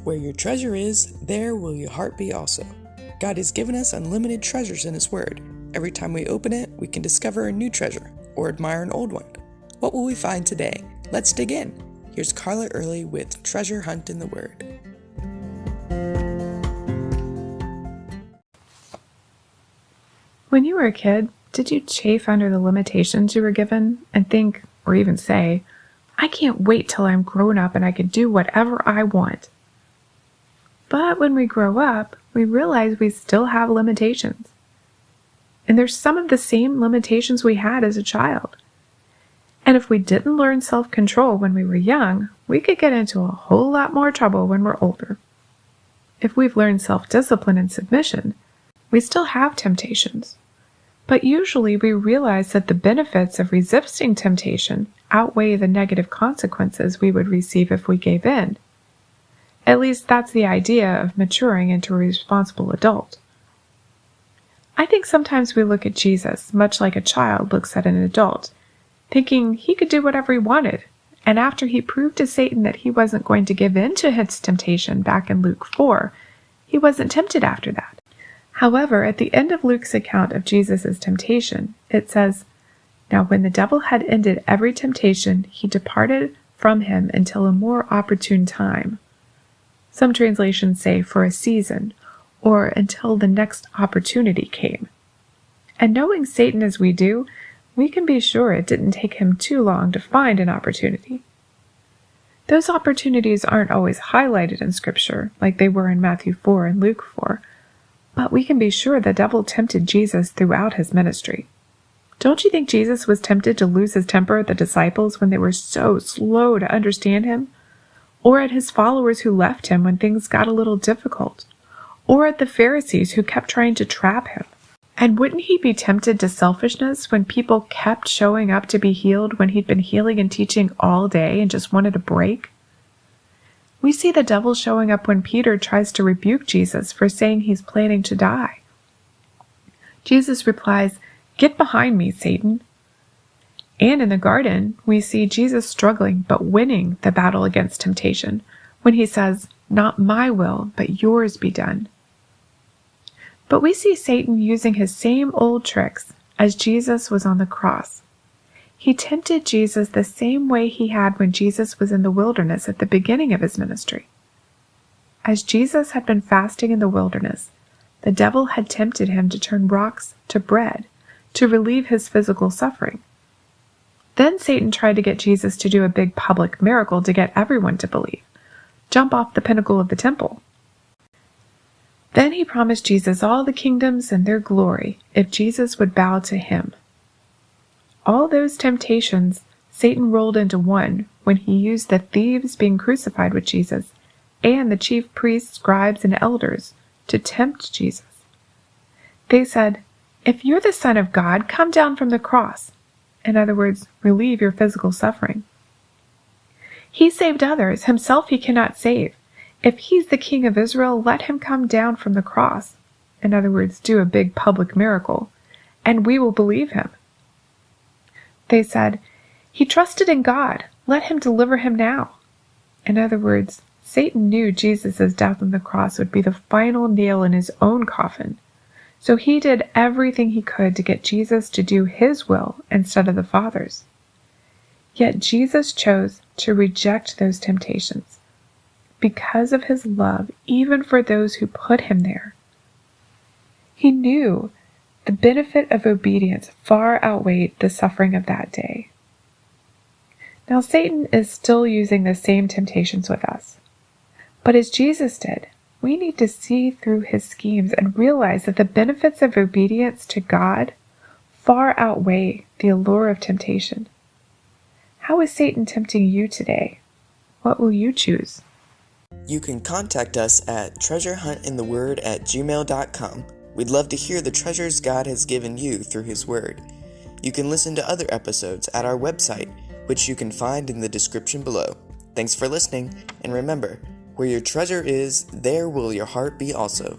Where your treasure is, there will your heart be also. God has given us unlimited treasures in His Word. Every time we open it, we can discover a new treasure or admire an old one. What will we find today? Let's dig in. Here's Carla Early with Treasure Hunt in the Word. When you were a kid, did you chafe under the limitations you were given and think, or even say, I can't wait till I'm grown up and I can do whatever I want? But when we grow up, we realize we still have limitations. And there's some of the same limitations we had as a child. And if we didn't learn self-control when we were young, we could get into a whole lot more trouble when we're older. If we've learned self-discipline and submission, we still have temptations. But usually we realize that the benefits of resisting temptation outweigh the negative consequences we would receive if we gave in. At least that's the idea of maturing into a responsible adult. I think sometimes we look at Jesus much like a child looks at an adult, thinking he could do whatever he wanted, and after he proved to Satan that he wasn't going to give in to his temptation back in Luke 4, he wasn't tempted after that. However, at the end of Luke's account of Jesus' temptation, it says, Now when the devil had ended every temptation, he departed from him until a more opportune time. Some translations say for a season, or until the next opportunity came. And knowing Satan as we do, we can be sure it didn't take him too long to find an opportunity. Those opportunities aren't always highlighted in Scripture, like they were in Matthew 4 and Luke 4, but we can be sure the devil tempted Jesus throughout his ministry. Don't you think Jesus was tempted to lose his temper at the disciples when they were so slow to understand him? Or at his followers who left him when things got a little difficult? Or at the Pharisees who kept trying to trap him? And wouldn't he be tempted to selfishness when people kept showing up to be healed when he'd been healing and teaching all day and just wanted a break? We see the devil showing up when Peter tries to rebuke Jesus for saying he's planning to die. Jesus replies, Get behind me, Satan. And in the garden, we see Jesus struggling but winning the battle against temptation when he says, Not my will, but yours be done. But we see Satan using his same old tricks as Jesus was on the cross. He tempted Jesus the same way he had when Jesus was in the wilderness at the beginning of his ministry. As Jesus had been fasting in the wilderness, the devil had tempted him to turn rocks to bread to relieve his physical suffering. Then Satan tried to get Jesus to do a big public miracle to get everyone to believe, jump off the pinnacle of the temple. Then he promised Jesus all the kingdoms and their glory if Jesus would bow to him. All those temptations Satan rolled into one when he used the thieves being crucified with Jesus and the chief priests, scribes, and elders to tempt Jesus. They said, If you're the Son of God, come down from the cross. In other words, relieve your physical suffering. He saved others, himself he cannot save. If he's the King of Israel, let him come down from the cross. In other words, do a big public miracle, and we will believe him. They said, He trusted in God, let him deliver him now. In other words, Satan knew Jesus' death on the cross would be the final nail in his own coffin. So he did everything he could to get Jesus to do his will instead of the Father's. Yet Jesus chose to reject those temptations because of his love even for those who put him there. He knew the benefit of obedience far outweighed the suffering of that day. Now Satan is still using the same temptations with us. But as Jesus did, we need to see through his schemes and realize that the benefits of obedience to God far outweigh the allure of temptation. How is Satan tempting you today? What will you choose? You can contact us at treasurehuntintheword@gmail.com. We'd love to hear the treasures God has given you through His Word. You can listen to other episodes at our website, which you can find in the description below. Thanks for listening, and remember, where your treasure is, there will your heart be also.